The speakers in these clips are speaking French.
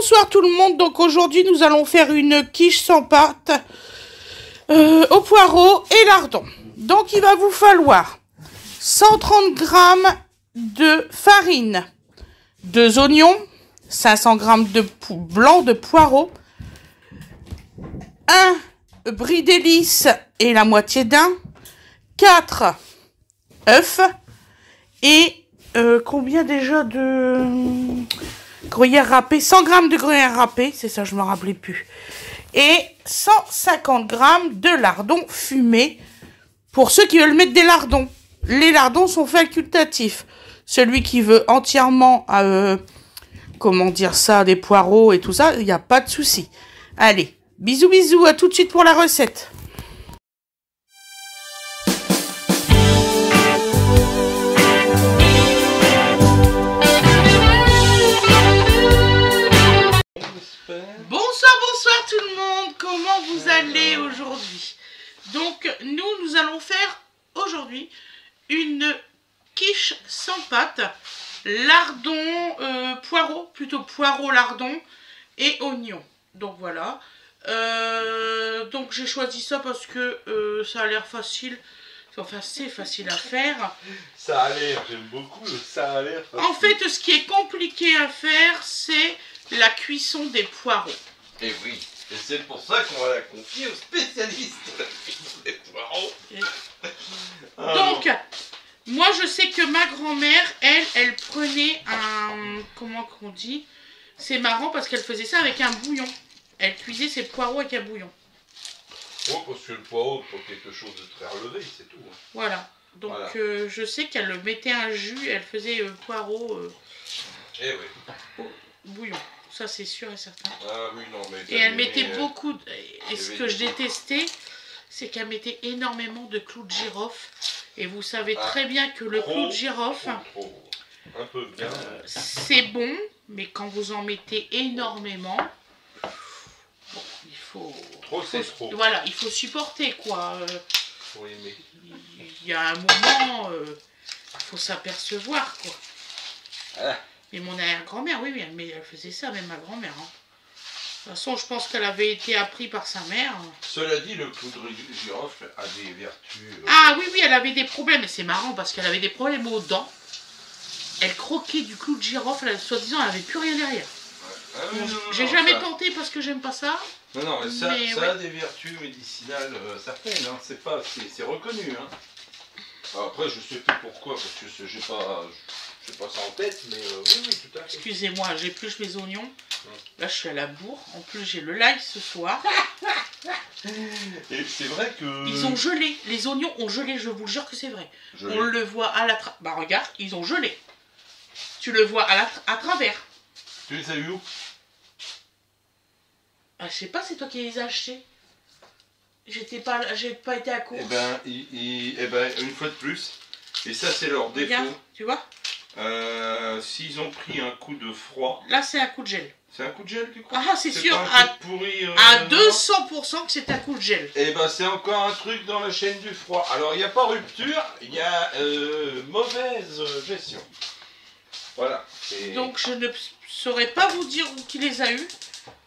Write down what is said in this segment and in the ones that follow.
bonsoir tout le monde. Donc aujourd'hui nous allons faire une quiche sans pâte au poireau et lardon. Donc il va vous falloir 130 g de farine, 2 oignons, 500 g de blanc de poireau, un bris d'hélice et la moitié d'un, 4 œufs et combien déjà de gruyère râpée, 100 g de gruyère râpée, c'est ça, je me rappelais plus, et 150 g de lardons fumés pour ceux qui veulent mettre des lardons. Les lardons sont facultatifs. Celui qui veut entièrement, comment dire ça, des poireaux et tout ça, il n'y a pas de souci. Allez, bisous bisous, à tout de suite pour la recette. Bonsoir tout le monde, comment vous allez aujourd'hui? Donc nous allons faire aujourd'hui une quiche sans pâte, lardon, poireau, plutôt poireau, lardon et oignon. Donc voilà, donc j'ai choisi ça parce que ça a l'air facile, enfin c'est facile à faire. Ça a l'air, j'aime beaucoup le ça a l'air facile. En fait, ce qui est compliqué à faire, c'est la cuisson des poireaux. Et oui, et c'est pour ça qu'on va la confier aux spécialistes de la cuisson des poireaux. Donc, moi je sais que ma grand-mère, elle prenait un... Comment on dit? C'est marrant parce qu'elle faisait ça avec un bouillon. Elle cuisait ses poireaux avec un bouillon. Oh, parce que le poireau, pour quelque chose de très relevé, c'est tout. Hein. Voilà. Donc, voilà. Je sais qu'elle mettait un jus, elle faisait poireau... Eh oui. Au bouillon. Ça, c'est sûr et certain. Ah oui, non, mais... Et elle mettait beaucoup... Et ce que je détestais, c'est qu'elle mettait énormément de clous de girofle. Et vous savez très bien que le clou de girofle, un peu bien. C'est bon, mais quand vous en mettez énormément, bon, il faut... Trop, c'est trop. Voilà, il faut supporter, quoi. Faut aimer. Il y a un moment, il faut s'apercevoir, quoi. Ah. Mais mon arrière-grand-mère, oui, mais elle faisait ça, même ma grand-mère. Hein. De toute façon, je pense qu'elle avait été apprise par sa mère. Cela dit, le clou de girofle a des vertus... Ah oui, elle avait des problèmes. Et c'est marrant parce qu'elle avait des problèmes aux dents. Elle croquait du clou de girofle, soi-disant, elle n'avait plus rien derrière. Ouais. Ah, bon, j'ai jamais tenté parce que j'aime pas ça. Non, mais ça a des vertus médicinales certaines. Hein. C'est reconnu. Hein. Alors après, je sais plus pourquoi, parce que j'ai pas ça en tête, mais oui, tout à fait. Excusez-moi, j'épluche mes oignons. Là, je suis à la bourre. En plus, j'ai le live ce soir. Et c'est vrai que... Ils ont gelé. Les oignons ont gelé, je vous le jure que c'est vrai. Gelé. On le voit à la... Bah, regarde, ils ont gelé. Tu le vois à travers. Tu les as eu où? Ah, je sais pas, c'est toi qui les as achetés. J'ai pas été à court. Eh ben, une fois de plus. Et ça, c'est leur défaut. Regarde, tu vois? S'ils ont pris un coup de froid... Là, c'est un coup de gel. C'est un coup de gel, tu crois? Ah, c'est sûr. À 200% que c'est un coup de gel. Eh ben, c'est encore un truc dans la chaîne du froid. Alors, il n'y a pas rupture, il y a mauvaise gestion. Voilà. Donc, je ne saurais pas vous dire qui les a eus.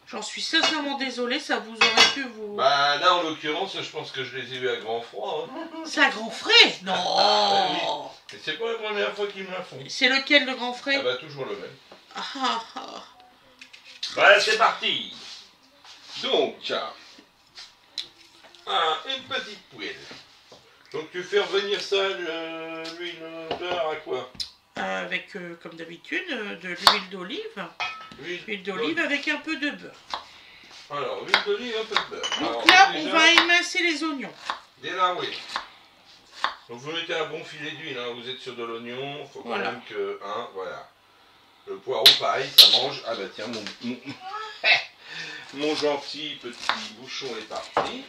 J'en suis sincèrement désolée, ça vous aurait pu vous... Bah, là, en l'occurrence, je pense que je les ai eus à grand froid. Hein. C'est à grand frais? Non. Oui. Et c'est pas la première fois qu'ils me la font. C'est lequel, le grand frais? Ah bah, toujours le même. Ah. Bah, c'est parti. Donc, une petite poêle. Donc, tu fais revenir ça, l'huile beurre à quoi? Avec, comme d'habitude, de l'huile d'olive. L'huile d'olive avec un peu de beurre. Alors, huile d'olive, un peu de beurre. Donc alors, là, déjà, on va émincer les oignons. Dès là, oui. Donc, vous mettez un bon filet d'huile. Hein. Vous êtes sur de l'oignon. Il faut quand même que... Hein, voilà. Le poireau, pareil, ça mange... Ah bah tiens, mon gentil petit bouchon est parti.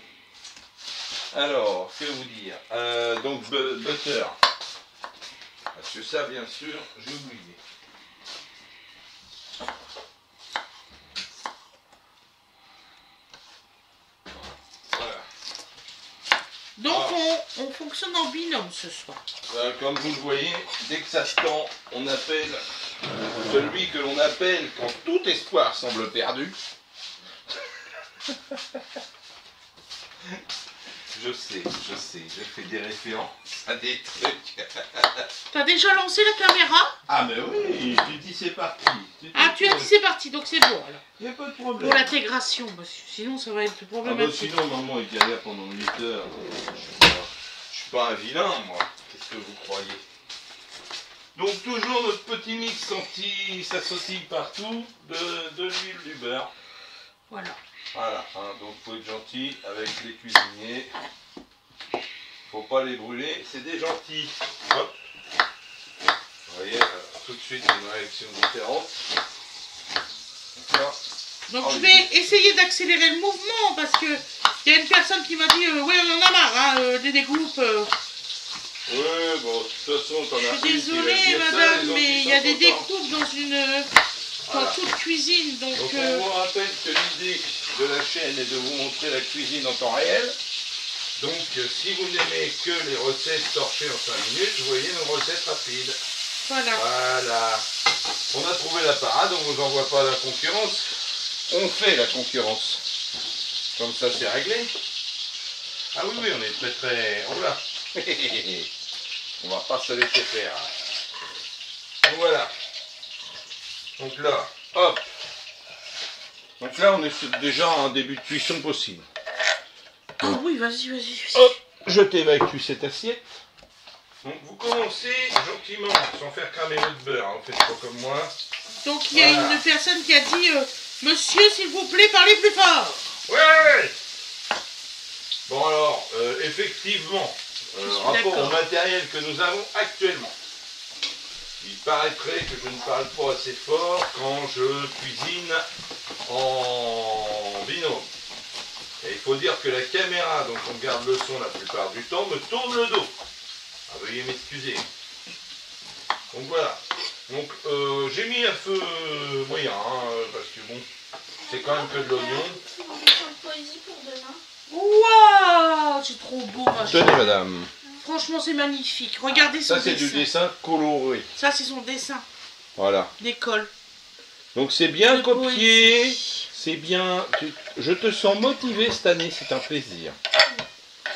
Alors, que vous dire? Donc, butter. Parce que ça, bien sûr, j'ai oublié. Voilà. Donc, on fonctionne en binôme ce soir. Comme vous le voyez, dès que ça se tend, on appelle Celui que l'on appelle quand tout espoir semble perdu. Je sais, j'ai fait des références à des trucs. T'as déjà lancé la caméra? Ah mais oui, tu dis c'est parti. Ah tu as dit c'est parti, donc c'est bon alors. Il n'y a pas de problème. Pour l'intégration, sinon ça va être problématique. Ah bah sinon maman il galère pendant 8 heures. Je suis pas un vilain moi, qu'est-ce que vous croyez? Donc toujours notre petit mix ça sautille partout, de l'huile, du beurre. Voilà. Voilà, hein, donc faut être gentil avec les cuisiniers. Faut pas les brûler, c'est des gentils. Hop. Vous voyez, tout de suite une réaction différente. Donc je vais essayer d'accélérer le mouvement parce que il y a une personne qui m'a dit oui on en a marre hein, des découpes. Oui, bon, de toute façon, t'en as. Je suis désolée madame, mais il y a des découpes dans toute cuisine. Donc on vous rappelle que l'idée de la chaîne est de vous montrer la cuisine en temps réel. Donc si vous n'aimez que les recettes torchées en 5 minutes, vous voyez nos recettes rapides. Voilà. Voilà. On a trouvé la parade, on vous envoie pas la concurrence. On fait la concurrence. Comme ça c'est réglé. Ah oui, oui, on est très très... Oh là. On va pas se laisser faire. Donc voilà. Donc là, hop. Donc là, on est déjà à un début de cuisson possible. Ah oui, vas-y. Hop, je t'évacue cette assiette. Donc vous commencez gentiment, sans faire cramer votre beurre. Hein, faites pas comme moi. Donc il y a une personne qui a dit monsieur, s'il vous plaît, parlez plus fort. Ouais. Bon alors, effectivement, rapport au matériel que nous avons actuellement, il paraîtrait que je ne parle pas assez fort quand je cuisine en binôme. Et il faut dire que la caméra dont on garde le son la plupart du temps me tourne le dos. Ah, veuillez m'excuser. Donc voilà. Donc j'ai mis un feu moyen, hein, parce que bon, c'est quand même que de l'oignon. Waouh, c'est trop beau, machin. Tenez madame. Franchement, c'est magnifique. Regardez son dessin. Ça c'est du dessin coloré. Ça c'est son dessin. Voilà. D'école. Donc c'est bien copié. C'est bien. Je te sens motivé cette année, c'est un plaisir.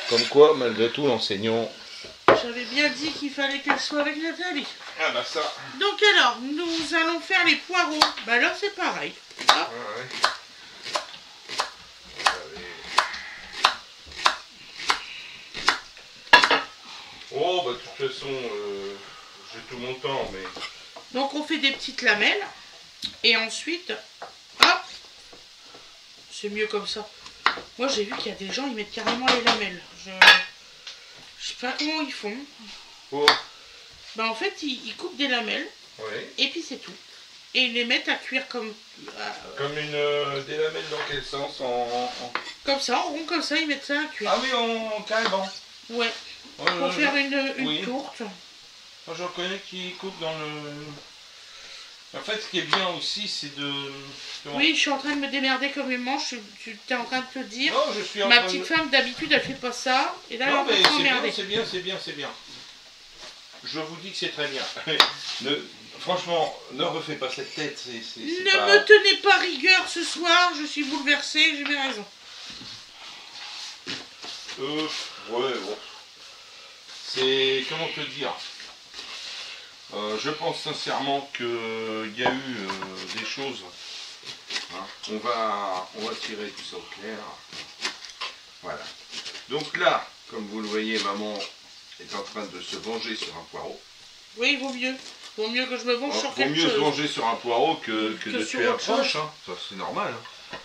Comme quoi, malgré tout, l'enseignant. J'avais bien dit qu'il fallait qu'elle soit avec Nathalie. Ah bah ça. Donc alors, nous allons faire les poireaux. Bah là c'est pareil. Ah. Ouais. Oh bah de toute façon, j'ai tout mon temps, mais... Donc on fait des petites lamelles. Et ensuite, hop. C'est mieux comme ça. Moi j'ai vu qu'il y a des gens, ils mettent carrément les lamelles. Je sais pas comment ils font. Oh. Bah en fait, ils coupent des lamelles. Oui. Et puis c'est tout. Et ils les mettent à cuire comme... Comme des lamelles dans quel sens Comme ça, en rond comme ça, ils mettent ça à cuire. Ah oui, carrément. Ouais. Pour faire une tourte. Moi je reconnais qu'ils coupent dans le... En fait, ce qui est bien aussi, c'est de... Oui, je suis en train de me démerder comme une manche. Tu es en train de te dire. Non, je suis en Ma train petite de... femme, d'habitude, elle fait pas ça. Et là, non, elle est en train de s'emmerder. c'est bien. Je vous dis que c'est très bien. Franchement, ne refais pas cette tête. Ne me tenez pas rigueur ce soir. Je suis bouleversée. J'ai bien raison. Ouais, bon. C'est... Comment te dire, je pense sincèrement qu'il y a eu des choses. Hein. On va tirer tout ça au clair. Voilà. Donc là, comme vous le voyez, maman est en train de se venger sur un poireau. Oui, vaut mieux. Vaut mieux que je me venge sur quelque chose. Vaut mieux se venger sur un poireau que de tuer un proche. Hein. Ça, c'est normal. Hein.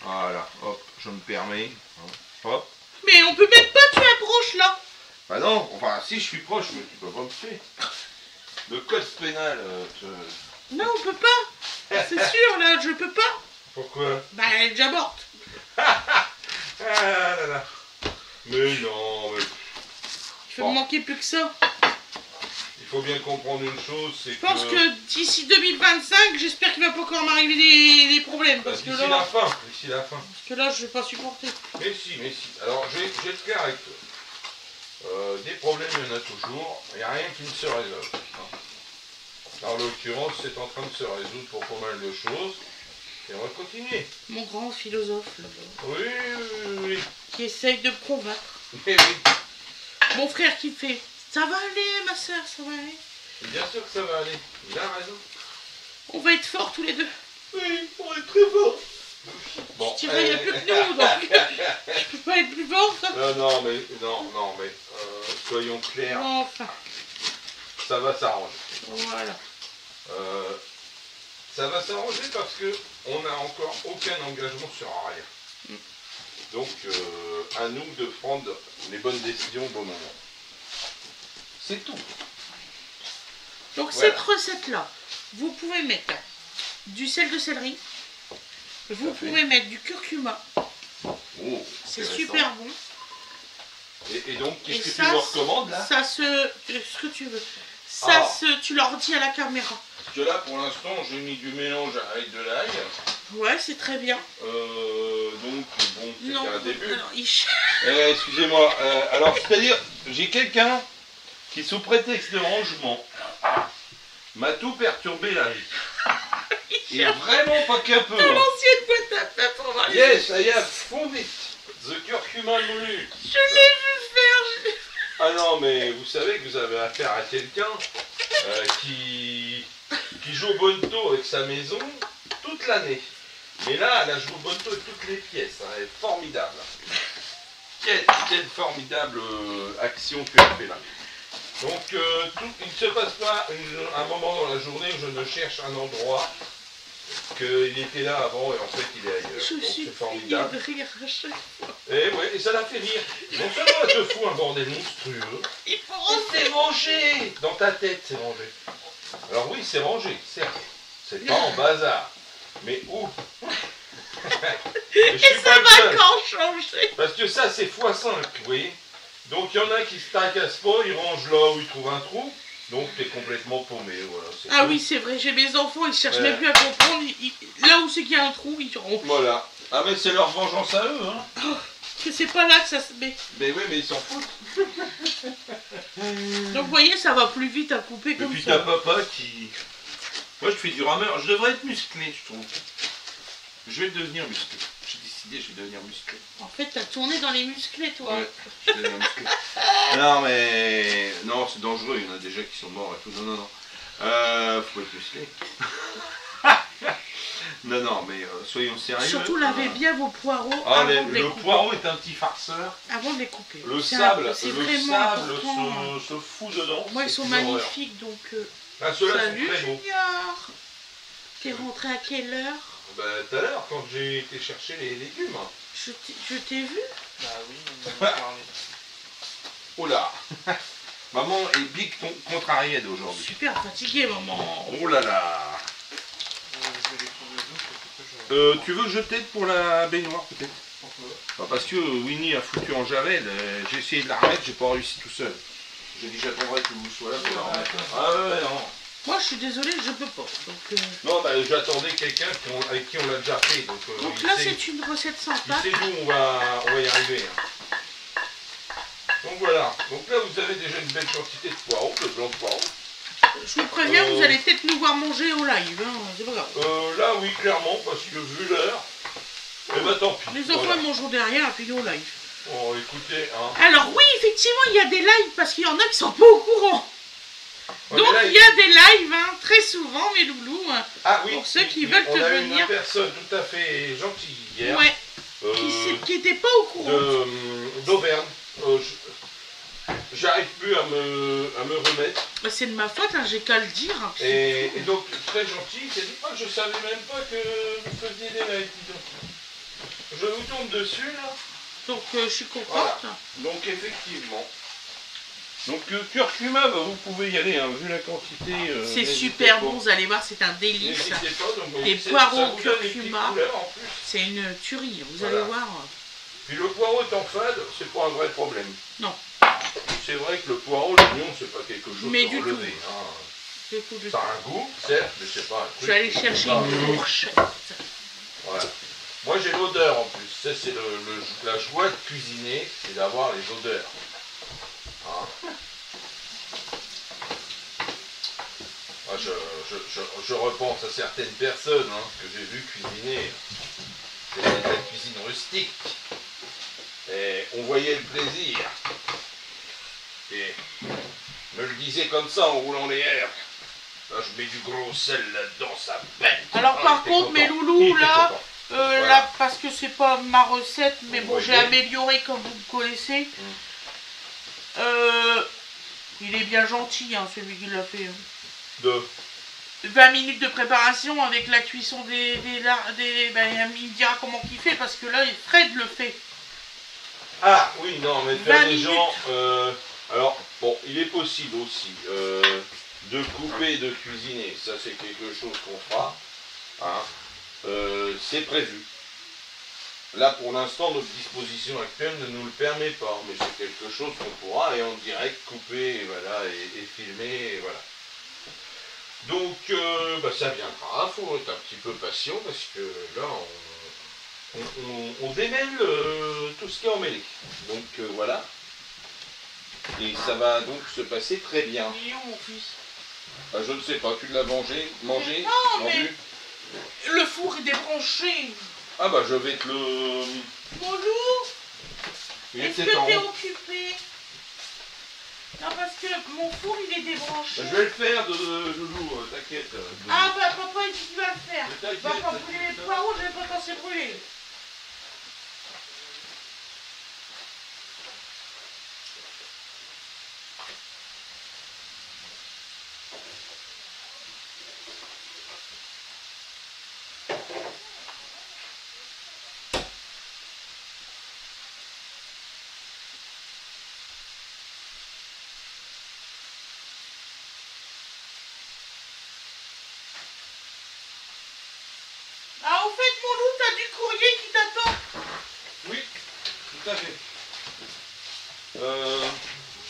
Voilà. Hop, je me permets. Hein. Hop. Mais on peut même pas tuer un proche là. Bah non, enfin si je suis proche, mais tu peux pas me tuer. Le code pénal Non, on peut pas. C'est sûr, là, je peux pas. Pourquoi? Bah, elle est déjà morte. Ah là là. Mais non, mais... Il faut me manquer plus que ça. Il faut bien comprendre une chose, c'est que... Je pense que d'ici 2025, j'espère qu'il va pas encore m'arriver des problèmes. Parce que là... D'ici la fin. Parce que là, je vais pas supporter. Mais si. Alors, je vais être clair avec toi. Des problèmes, il y en a toujours. Il n'y a rien qui ne se résolve. Hein. En l'occurrence, c'est en train de se résoudre pour pas mal de choses. Et on va continuer. Mon grand philosophe, là-bas, Oui, oui, oui. qui essaye de me convaincre. Eh oui. Mon frère qui fait, ça va aller ma soeur, ça va aller. Bien sûr que ça va aller. Il a raison. On va être forts tous les deux. Oui, on est très fort. Bon, Je dirais, il n'y a plus que nous, donc je peux pas être plus forte. non, mais soyons clairs, Enfin, ça va s'arranger. voilà. Ça va s'arranger parce que on n'a encore aucun engagement sur rien. Donc, à nous de prendre les bonnes décisions au bon moment. C'est tout. Donc Voilà. cette recette-là, vous pouvez mettre du sel de céleri, vous pouvez mettre du curcuma, Oh, c'est intéressant. super bon. Et donc, qu'est-ce Et que ça, tu me recommandes là? Ça ce que tu veux. Ça tu leur dis à la caméra. Parce que là, pour l'instant, j'ai mis du mélange avec de l'ail. Ouais, c'est très bien. Donc, bon, c'est un début. Alors, Excusez-moi, alors, c'est-à-dire, j'ai quelqu'un qui, sous prétexte de rangement, m'a tout perturbé la vie. Et vraiment pas qu'un peu. Dans Hein. l'ancienne boîte à pâtes, on va Yes, I have found it. The curcuma moulu. Je l'ai vu faire. Ah non, mais vous savez que vous avez affaire à quelqu'un qui joue au bonneto avec sa maison toute l'année. Mais là, elle a joué au bonneto avec toutes les pièces. Hein. Elle est formidable. Quelle formidable action tu as fait là. Donc, il ne se passe pas un moment dans la journée où je ne cherche un endroit qu'il était là avant et en fait il est ailleurs. Je Donc suis c'est formidable. de rire à chaque fois. Et ouais, et ça l'a fait rire. Non seulement elle te fout un bordel monstrueux, Il faut mais c'est rangé. Dans ta tête, c'est rangé. Alors oui, c'est rangé, certes. C'est pas en bazar. Mais où? Et ça va quand changer? Parce que ça, c'est x5, vous voyez. Donc il y en a qui se tracassent pas, ils rangent là où ils trouvent un trou. Donc t'es complètement paumé, voilà. Ah oui, c'est vrai, j'ai mes enfants, ils cherchent même plus à comprendre. Là où c'est qu'il y a un trou, ils rompent. Voilà. Ah mais c'est leur vengeance à eux, hein. Oh, que c'est pas là que ça se met. Mais oui, mais ils s'en foutent. Donc vous voyez, ça va plus vite à couper Et comme puis ça. t'as papa qui... Moi je fais du rameur, je devrais être musclé, je trouve. Je vais devenir musclé. J'ai décidé, je vais devenir musclé. En fait, t'as tourné dans les musclés, toi. Ouais, je vais devenir musclé. Non mais... Non, c'est dangereux, il y en a déjà qui sont morts et tout. Non, non, non. Faut être musclé. Non, non, mais soyons sérieux. Surtout lavez bien vos poireaux Ah, avant de les le couper. poireau est un petit farceur. Avant de les couper. Le C'est sable vraiment important. se fout dedans. Moi, ils c'est sont une horreur. magnifiques, donc... Ah, ceux-là sont Salut, très beaux. Junior. T'es rentré à quelle heure? Bah, tout à l'heure, quand j'ai été chercher les légumes. Je t'ai vu? Bah oui, on en a parlé. Oh là. Maman est big contrariée d'aujourd'hui. Super fatigué, maman. Oh là là. Je vais les trouver d'où, Tu veux que je t'aide pour la baignoire peut-être? Pourquoi? Bah, parce que Winnie a foutu en javel, j'ai essayé de la remettre, j'ai pas réussi tout seul. J'ai dit j'attendrai que vous soyez là pour la remettre. Ah ouais, non. Moi, je suis désolée, je peux pas. Donc, Non, bah, j'attendais quelqu'un avec qui on l'a déjà fait. Donc là, c'est une recette sans il pâte. sait d'où on va y arriver. Hein. Donc voilà. Donc là, vous avez déjà une belle quantité de poireaux, le blanc de poireaux. Je vous préviens, vous allez peut-être nous voir manger au live. Hein. C'est pas grave. Là, oui, clairement, parce que vu l'heure, eh ben tant pis. Les enfants Voilà. mangent derrière, puis nous au live. Bon, écoutez, hein. Alors oui, effectivement, il y a des lives parce qu'il y en a qui sont pas au courant. Ouais, Donc mais là, il y a des lives, hein, très souvent, mes loulous. Hein, Ah oui, pour ceux qui veulent on te a venir. une personne tout à fait gentille hier. Ouais, euh, qui était pas au courant. d'Auvergne. J'arrive plus à me remettre. Bah, c'est de ma faute, hein, j'ai qu'à le dire. Hein, puis Et donc, très gentil, il s'est dit, oh, je savais même pas que vous faisiez des lives, dis donc. Je vous tombe dessus, là. donc je suis contente. Voilà. Donc, effectivement. Donc, curcuma, bah, vous pouvez y aller, hein, vu la quantité. C'est n'hésitez super pas. bon, vous allez voir, c'est un délice. N'hésitez pas, donc, Des ça poireaux vous donne des petites curcuma. couleurs, en plus. C'est une tuerie, vous Voilà. allez voir. Puis le poireau est en fade, c'est pas un vrai problème. Non. C'est vrai que le poireau, l'oignon, c'est pas quelque chose Mais de du relevé. tout. Hein. Du coup, Ça a un goût, certes, mais c'est pas un truc. je vais aller chercher une fourchette. Voilà. Moi j'ai l'odeur en plus. Ça, c'est la joie de cuisiner, c'est d'avoir les odeurs. Hein. Ah, je repense à certaines personnes que j'ai vues cuisiner. C'était de la cuisine rustique. Et on voyait le plaisir. Et me le disait comme ça en roulant les airs. Là, je mets du gros sel là-dedans, ça pète. Alors par contre, mes loulous, là, Voilà. là, parce que c'est pas ma recette, mais Vous bon, j'ai voyez. amélioré comme vous me connaissez. Il est bien gentil, hein, celui qui l'a fait. De 20 minutes de préparation avec la cuisson des ben, il me dira comment il fait, parce que là, Fred le fait. Ah oui, non, mais 20 faire des minutes. gens. Alors, bon, il est possible aussi de couper et de cuisiner. Ça, c'est quelque chose qu'on fera. Hein. C'est prévu. Là, pour l'instant, notre disposition actuelle ne nous le permet pas. Mais c'est quelque chose qu'on pourra et en direct couper et, voilà, et filmer. Et voilà. Donc, bah, ça viendra. Il faut être un petit peu patient parce que là, on démêle tout ce qui est emmêlé. Donc voilà. Et ça va donc se passer très bien. Il est où, mon fils? Bah, je ne sais pas, tu l'as mangé? Mangé? Non, Vendu? mais le four est débranché. Ah bah je vais te le... Bonjour. Il est Est-ce peut-être en que t'es haut. occupé? Non, parce que mon four, il est débranché. Je vais le faire, Loulou, t'inquiète. Ah bah papa, il dit qu'il va le faire. Mais t'inquiète, Va pas brûler les t'inquiète. poireaux, je vais pas t'en brûler. Ah, au fait, mon loup, t'as du courrier qui t'attend. Oui, tout à fait.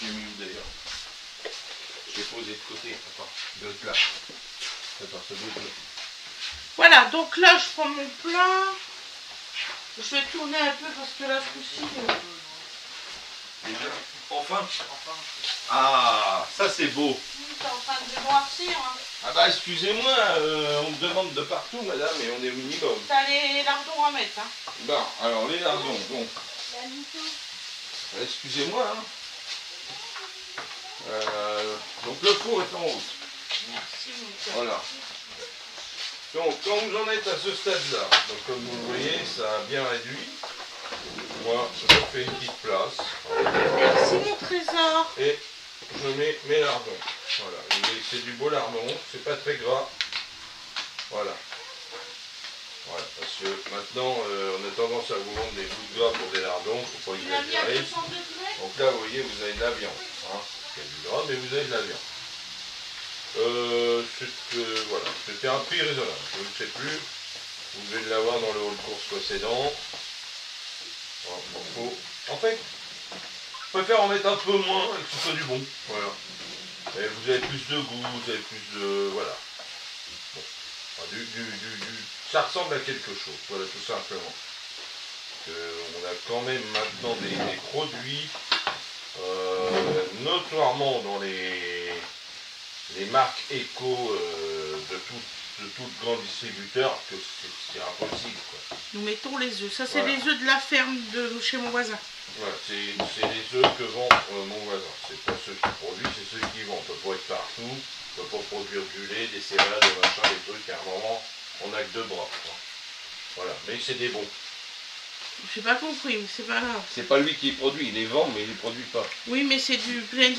J'ai mis où d'ailleurs? Je l'ai posé de côté. Attends, de là. Attends, ça doit être là. Voilà, donc là, je prends mon plat. Je vais tourner un peu parce que là, ce coup-ci... Déjà, enfin. Ah, ça c'est beau. T'es en train de noircir, hein. Ah bah excusez-moi, on me demande de partout madame et on est au minimum. T'as les lardons à mettre, hein. Bon, alors les lardons, bon. Excusez-moi, hein. Donc le four est en route. Merci, mon cœur. Voilà. Donc quand vous en êtes à ce stade-là, donc comme vous le voyez, ça a bien réduit. Moi, je fais une petite place. Merci, mon trésor. Et je mets mes lardons. Voilà. C'est du beau lardon, c'est pas très gras. Voilà. Voilà, parce que maintenant, on a tendance à vous vendre des bouts de gras pour des lardons, faut pas Tu l'as mis à exagérer. 200 degrés? Donc là, vous voyez, vous avez de la viande. Hein. Il y a du gras, mais vous avez de la viande. Voilà, c'était un prix raisonnable. Je ne sais plus. Vous devez l'avoir dans le hall course précédent. Voilà, en fait, je préfère en mettre un peu moins et que ce soit du bon. Voilà. Et vous avez plus de goût, vous avez plus de... Voilà. Bon. Enfin, ça ressemble à quelque chose, voilà, tout simplement. On a quand même maintenant des produits notoirement dans les marques éco de tout grand distributeur, que c'est impossible, quoi. Nous mettons les œufs. Ça, c'est Voilà. les œufs de la ferme de chez mon voisin. Voilà, c'est les œufs que vend mon voisin. C'est pas ceux qui produisent, c'est ceux qui vendent. On peut pas être partout, on peut pas produire du lait, des céréales, des machins, des trucs. À un moment, on n'a que deux bras, quoi. Voilà, mais c'est des bons. J'ai pas compris, mais c'est pas grave. C'est pas lui qui les produit, il les vend, mais il les produit pas. Oui, mais c'est du plein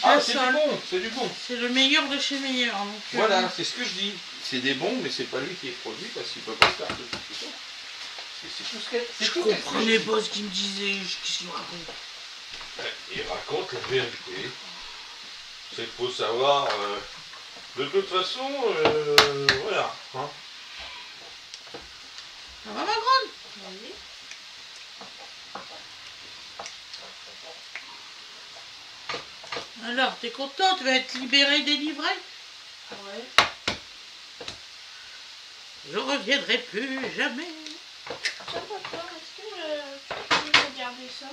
Ah, c'est du sol. bon, c'est du bon. C'est le meilleur de chez meilleur. Donc, Voilà, c'est ce que je dis. C'est des bons, mais c'est pas lui qui les produit parce qu'il peut pas se faire de toute façon. C'est tout ce qu'elle. Je comprenais pas ce qu'il me disait. Qu'est-ce qu'il me raconte? Il raconte la vérité. C'est qu'il faut savoir. De toute façon, voilà. Hein. Ça va, ma grande? Oui. Alors, t'es content? Tu vas être libéré, délivré? Ouais. Je reviendrai plus jamais. Tiens, papa, est-ce que tu peux regarder ça?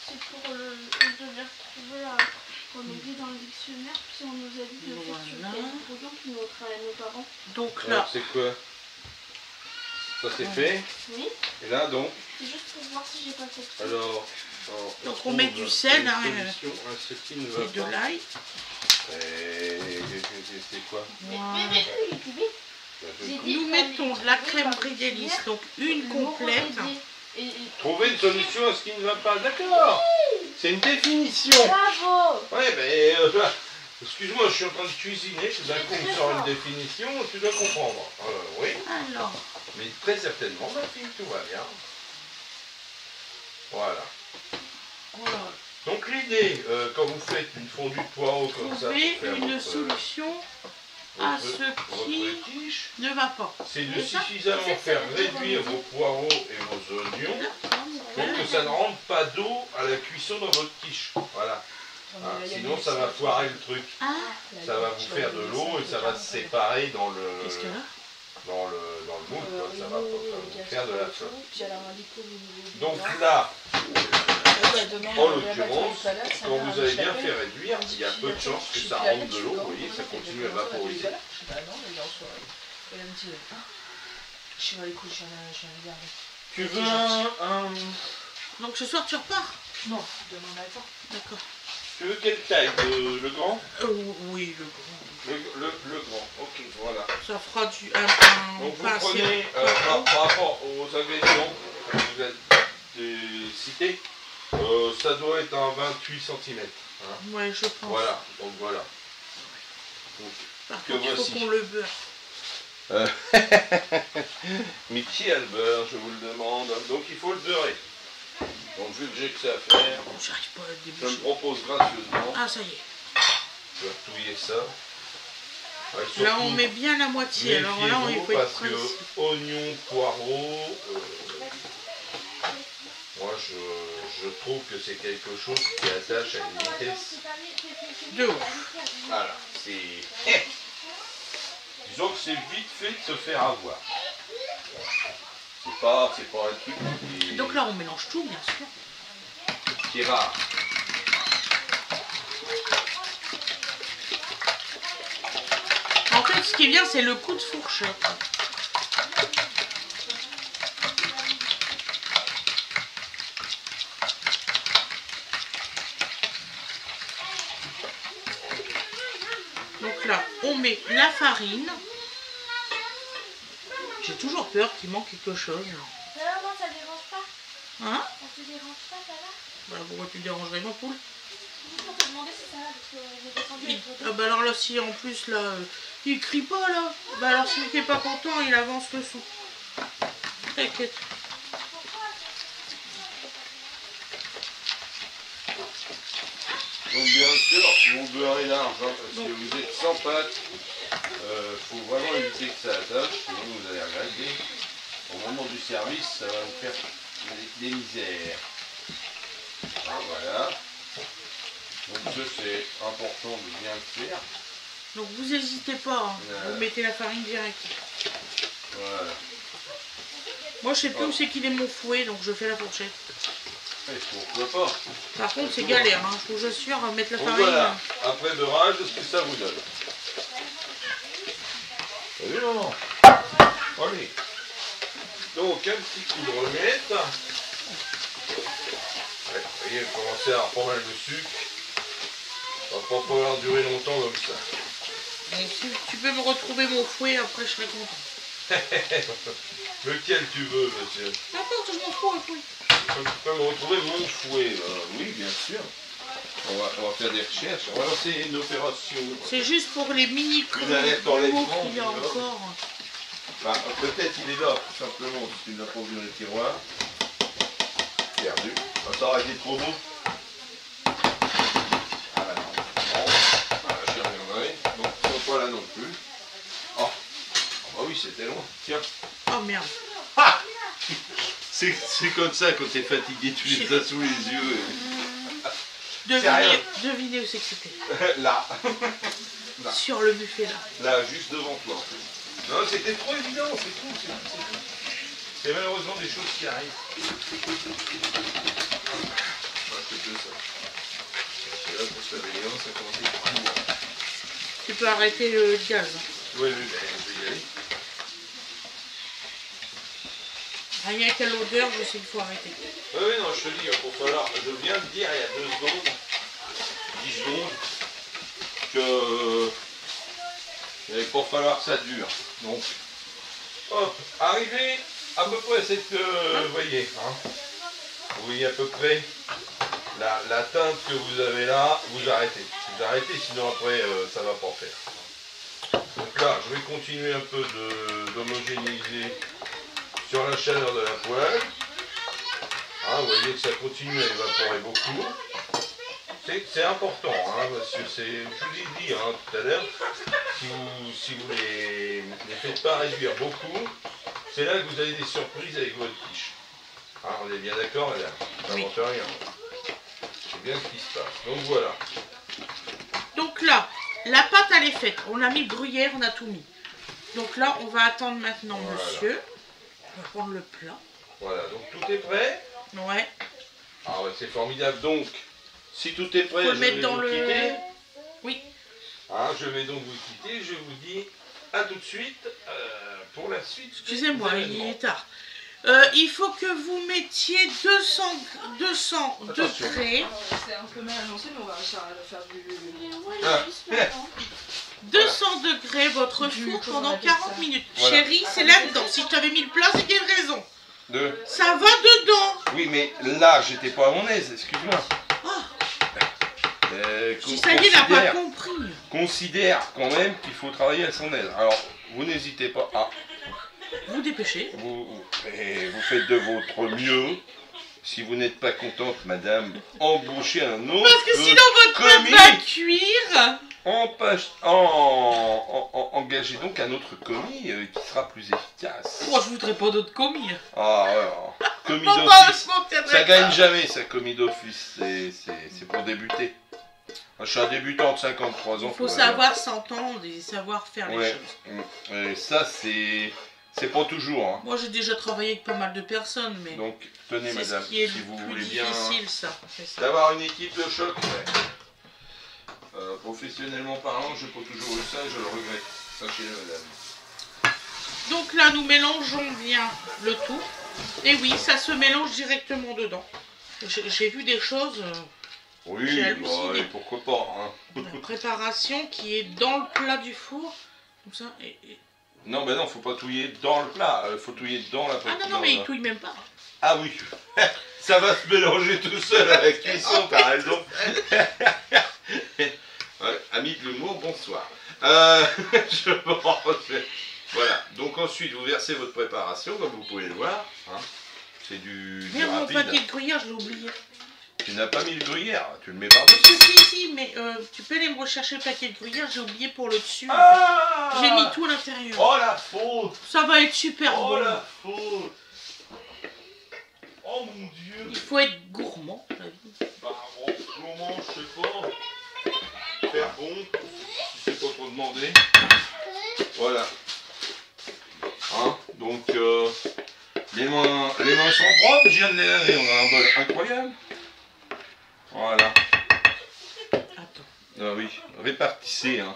c'est pour le. On devait retrouver qu'on est dit dans le dictionnaire, puis on nous a dit de faire sur Voilà. le cahier de production qui nous travaillent nos parents. Donc Alors, là, c'est quoi? Ça c'est fait. Oui, Et là donc, c'est juste pour voir si j'ai pas fait de alors donc on met du sel, hein, solution à ce qui ne va et de pas. l'ail. C'est quoi? Voilà. J'ai dit, Nous mettons de la crème brie délice, donc une complète. Trouver une solution à ce qui ne va pas. D'accord. C'est une définition. Bravo. Ouais, mais excuse-moi, je suis en train de cuisiner. Tout d'un coup, on me sort une définition. Tu dois comprendre. Oui. Alors, Mais très certainement, ma fille, tout va bien. Voilà. voilà. Donc l'idée, quand vous faites une fondue de poireaux comme ça, Trouver pour faire une votre- solution à votre- ce qui votre quiche, ne va pas. c'est de Et ça, suffisamment ça, faire ça, réduire ça, vos poireaux et vos oignons pour que ça ne rentre pas d'eau à la cuisson dans votre quiche. Voilà. Hein, sinon, ça va foirer le truc. Ah, Ça va vous faire de l'eau et ça va se séparer dans le qu'est-ce qu'elle a? dans le moule. Quoi. Ça va vous faire de la flotte. Donc Donc là, en l'occurrence, quand vous avez bien fait réduire, il y a peu de chances que ça rentre de l'eau. Vous voyez, ça continue à vaporiser. Tu veux un... Donc ce soir tu repars? Non, demain matin. D'accord. Tu veux quelle taille? Le grand? Oui, le grand. Le grand, ok, voilà. Ça fera un Donc vous pas assez prenez, gros. par rapport aux ingrédients que vous avez cités, ça doit être un 28 cm. Hein. Ouais, je pense. Voilà, donc voilà. Donc, Par que contre, il faut voici. qu'on le beurre. Mais qui a le beurre, je vous le demande. Donc il faut le beurrer. Donc vu que j'ai que ça à faire, J'arrive pas à le je me déboucher. propose gracieusement Ah, ça y est. de touiller ça. Ouais, Là, surtout, on met bien la moitié. Alors là, il méfiez-vous faut être parce précis. que oignons, poireaux, moi je trouve que c'est quelque chose qui attache à une vitesse. De ouf. Voilà, c'est... Disons que c'est vite fait de se faire avoir. C'est pas un truc qui est, Donc là, on mélange tout, bien sûr. qui est rare. En fait, ce qui est bien, c'est le coup de fourchette. Donc là, on met la farine. J'ai toujours peur qu'il manque quelque chose. Non, ça dérange pas. Hein? Ça te dérange pas, ça va? Bah, pourquoi tu dérangerais ma poule? Juste pour te demander si ça va, parce que j'ai descendu les photos. Ah bah alors là, si en plus, là, il crie pas, là. Bah alors, s'il n'est pas content, il avance le son. T'inquiète. Donc bien sûr, vous beurrez large, hein, parce que vous êtes sans pâte. Faut vraiment éviter que ça attache, sinon vous allez regretter. Au moment du service, ça va vous faire des misères. Ah, voilà. Donc ça c'est important de bien le faire. Donc vous n'hésitez pas, hein. Ouais. Vous mettez la farine direct. Voilà. Moi, je sais plus où c'est qu'il est mon fouet, donc je fais la fourchette. Et pourquoi pas. Par contre, c'est galère, hein. Faut que je suis à mettre la Donc farine. voilà, après beurrage, ce que ça vous donne. T'as vu, maman? Allez. Donc un petit coup de remette. Ouais, vous voyez, vous commencez à avoir pas mal de sucre. Ça va pas pouvoir durer longtemps comme ça. Donc, si tu peux me retrouver mon fouet, après je serai content. Lequel tu veux, monsieur? N'importe, je m'en fous, un fouet. Tu peux me retrouver mon fouet. Oui, bien sûr. On va faire des recherches. On va lancer une opération. C'est juste pour les mini Une alerte enlèvement, qu'il y a tu vois. encore. Bah, peut-être il est là, tout simplement, si tu ne l'as pas vu dans les tiroirs. Perdu. Ça aurait été trop beau. Ah bah non. Bon. Voilà, j'y reviendrai. Donc, ils sont pas là non plus. Oh. Ah bah oui, c'était loin. Tiens. Oh merde. Ah, c'est comme ça quand t'es fatigué, tu les as sous les yeux. Devinez où c'est que c'était. Là. Là. Sur le buffet là. Là, juste devant toi. Non, c'était trop évident, c'est tout. C'est malheureusement des choses qui arrivent. savez, hein, ça commence à être court. Tu peux arrêter le gaz. Oui, oui, ben, je vais y aller. Rien qu'à l'odeur, je sais qu'il faut arrêter. Oui, oui, non, je te dis, il va falloir. Je viens de dire il y a 2 secondes, 10 secondes, que il va pas falloir que ça dure. Donc, hop, arrivé à peu près à cette. Vous voyez, hein, vous voyez à peu près la teinte que vous avez là, vous arrêtez. Vous arrêtez, sinon après ça va pas faire. Donc là, je vais continuer un peu d'homogénéiser sur la chaleur de la poêle. Hein, vous voyez que ça continue à évaporer beaucoup. C'est important, hein, parce que c'est, je vous l'ai dit hein, tout à l'heure, si vous les faites pas réduire beaucoup, c'est là que vous avez des surprises avec votre quiche. Hein, on est bien d'accord, madame, ça n'invente rien. C'est bien ce qui se passe. Donc voilà. Donc là, la pâte elle est faite. On a mis le gruyère, on a tout mis. Donc là, on va attendre maintenant voilà. Monsieur. On va prendre le plat. Voilà, donc tout est prêt. Ouais. Ah ouais, c'est formidable. Donc, si tout est prêt, Faut je le vais mettre dans vous le... quitter. Oui. Hein, je vais donc vous quitter. Je vous dis à tout de suite pour la suite. Excusez-moi, il est tard. Il faut que vous mettiez 200 degrés. C'est un peu mal annoncé, mais on va réussir à le faire du... 200 degrés votre four pendant 40 minutes. Voilà. Chérie, c'est là-dedans. Si je t'avais mis le plat, c'est qu'il y a une raison. Deux. Ça va dedans. Oui, mais là, j'étais pas à mon aise, excuse-moi. Si ça y est, il n'a pas compris. Considère quand même qu'il faut travailler à son aise. Alors, vous n'hésitez pas à... Vous dépêchez. Vous faites de votre mieux. Si vous n'êtes pas contente, madame, embauchez un autre. Parce que sinon, votre pâte va cuire. Engagez donc un autre commis qui sera plus efficace. Moi, je voudrais pas d'autres commis. Ah ouais, commis Bon, d'office. je Ça gagne jamais, ça, commis d'office. C'est pour débuter. Moi, je suis un débutant de 53 ans. Il faut savoir s'entendre et savoir faire les choses. Et ça, c'est pas toujours. Hein. Moi, j'ai déjà travaillé avec pas mal de personnes, mais Donc, tenez, c'est madame, ce qui est si le vous plus voulez bien difficile, ça. d'avoir une équipe de choc. Ouais. Professionnellement parlant, je n'ai pas toujours eu ça et je le regrette. Sachez-le, madame. Donc là, nous mélangeons bien le tout. Et oui, ça se mélange directement dedans. J'ai vu des choses... Oui, j'ai halluciné. et pourquoi pas. Hein. La préparation qui est dans le plat du four. Comme ça. Non, mais non, faut pas touiller dans le plat. Faut touiller dans la Ah poêle. non, mais il touille même pas. Ah oui. Ça va se mélanger tout seul à la cuisson, t'as raison. Ouais, amis de l'humour, bonsoir. Je me refais. Voilà, donc ensuite vous versez votre préparation, comme vous pouvez le voir. Hein. C'est du Merde, mon rapide. paquet de gruyère, je l'ai oublié. Tu n'as pas mis le gruyère, tu le mets par-dessus. Si, mais tu peux aller me rechercher le paquet de gruyère, j'ai oublié pour le dessus. Ah, J'ai mis tout à l'intérieur. Oh la faute. Ça va être super Oh bon. la faute. Oh mon Dieu. Il faut être gourmand, la vie. Bah, en ce moment, je sais pas. Faire bon, si c'est pas trop demandé. Voilà. Hein, donc, les mains sont propres, je viens de les laver, on a un bol incroyable. Voilà. Attends, Ah oui, répartissez, hein.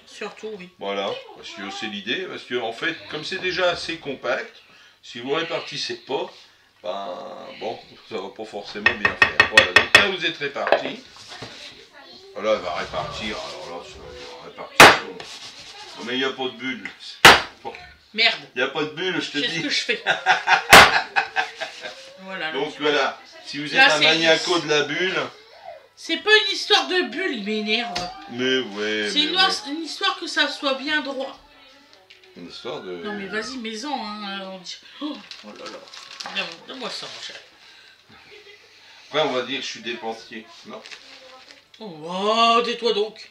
surtout, oui. Voilà, parce que c'est l'idée, parce que en fait, comme c'est déjà assez compact, si vous répartissez pas, ben bon, ça va pas forcément bien faire. Voilà, donc là vous êtes répartis. Voilà, elle va répartir, alors là, c'est répartition. Mais il n'y a pas de bulle. Merde. Il n'y a pas de bulle, je te Qu'est-ce dis. que je fais? Voilà. Donc voilà, si vous êtes Là, un c'est maniaco de la bulle, C'est pas une histoire de bulle, il m'énerve. mais ouais. C'est une histoire que ça soit bien droit. Une histoire de. Non mais vas-y, maison, hein. On dit... Oh là là. Donne-moi ça, mon cher. Après, on va dire que je suis dépensier. Non. Oh, tais-toi donc.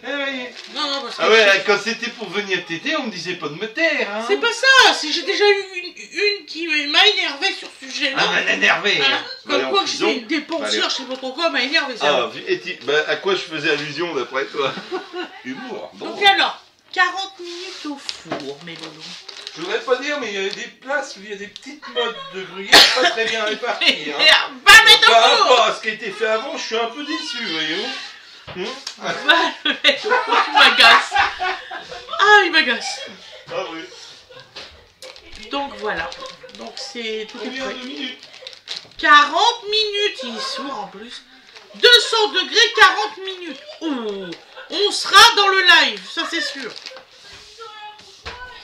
Eh oui. Non, parce que... Ah ouais, quand c'était pour venir t'aider, on me disait pas de me taire, hein. C'est pas ça, c'est j'ai déjà eu une qui m'a énervé sur ce sujet-là. Ah, m'a énervé. Voilà. Comme quoi que prison. j'étais une dépensière, je sais pas trop quoi, m'a énervé ça. Ah, à quoi je faisais allusion d'après toi? Humour. Bon. Donc alors, 40 minutes au four, mes loulous. Je voudrais pas dire, mais il y a des places où il y a des petites modes de gruyère pas très bien réparties. Hein. Va mettre Par au four. rapport à ce qui a été fait avant, je suis un peu déçu, voyez-vous. Va le mettre au four, il m'agace. Ah, il m'agace. Ah oui. Donc voilà. Donc c'est tout est Combien prêt. de minutes? 40 minutes, il est sourd en plus. 200 degrés, 40 minutes. Oh, on sera dans le live, ça c'est sûr.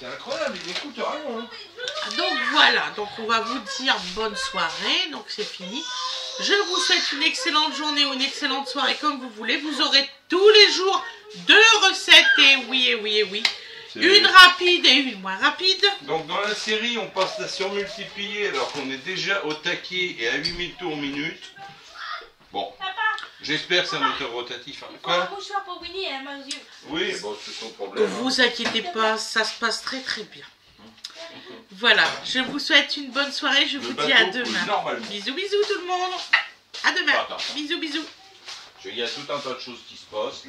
C'est incroyable, il n'écoute rien. Hein. Donc voilà, donc on va vous dire bonne soirée, donc c'est fini. Je vous souhaite une excellente journée ou une excellente soirée comme vous voulez. Vous aurez tous les jours 2 recettes et oui. Une rapide et une moins rapide. Donc dans la série, on passe à surmultiplier alors qu'on est déjà au taquet et à 8000 tours minute. Bon, j'espère que c'est un moteur rotatif. Hein. Il faut Quoi? un mouchoir pour Winnie et elle m'a aux yeux. Oui, bon, c'est son Ne problème. vous inquiétez pas, ça se passe très bien. Voilà, je vous souhaite une bonne soirée, je vous dis à bateau demain. coule normalement. Bisous tout le monde. À demain. Attends. Bisous. Il y a tout un tas de choses qui se passent.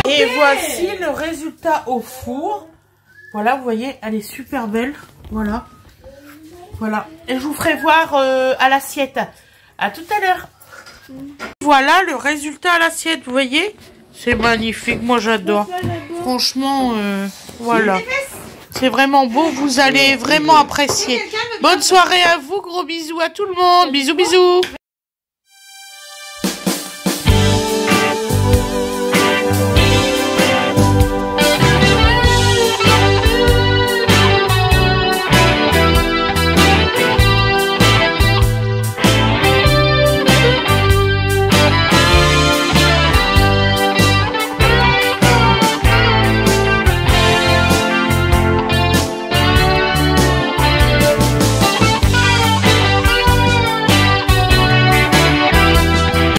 Et voici le résultat au four. Voilà, vous voyez, elle est super belle. Voilà. Et je vous ferai voir à l'assiette. À tout à l'heure. Voilà le résultat à l'assiette, vous voyez. C'est magnifique, moi j'adore. Franchement, voilà. C'est vraiment beau, vous allez vraiment apprécier. Bonne soirée à vous, gros bisous à tout le monde. Bisous.